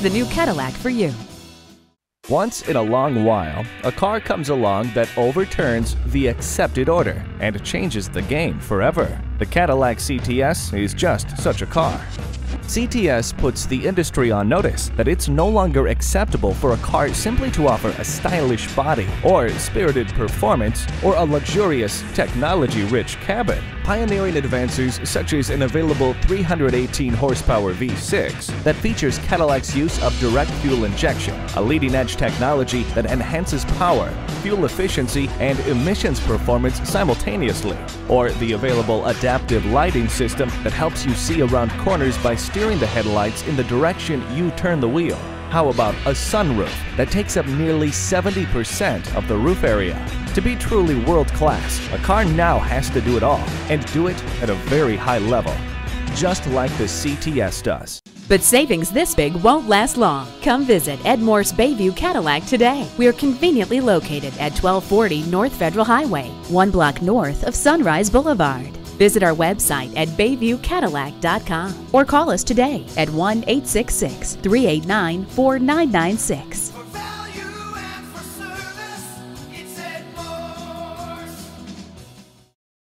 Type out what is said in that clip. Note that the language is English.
Here's the new Cadillac for you. Once in a long while, a car comes along that overturns the accepted order and changes the game forever. The Cadillac CTS is just such a car. CTS puts the industry on notice that it's no longer acceptable for a car simply to offer a stylish body or spirited performance or a luxurious, technology-rich cabin. Pioneering advances such as an available 318 horsepower V6 that features Cadillac's use of direct fuel injection, a leading-edge technology that enhances power, fuel efficiency, and emissions performance simultaneously, or the available adaptive lighting system that helps you see around corners by steering the headlights in the direction you turn the wheel. How about a sunroof that takes up nearly 70% of the roof area? To be truly world-class, a car now has to do it all, and do it at a very high level, just like the CTS does. But savings this big won't last long. Come visit Ed Morse Bayview Cadillac today. We are conveniently located at 1240 North Federal Highway, 1 block north of Sunrise Boulevard. Visit our website at bayviewcadillac.com or call us today at 1-866-389-4996.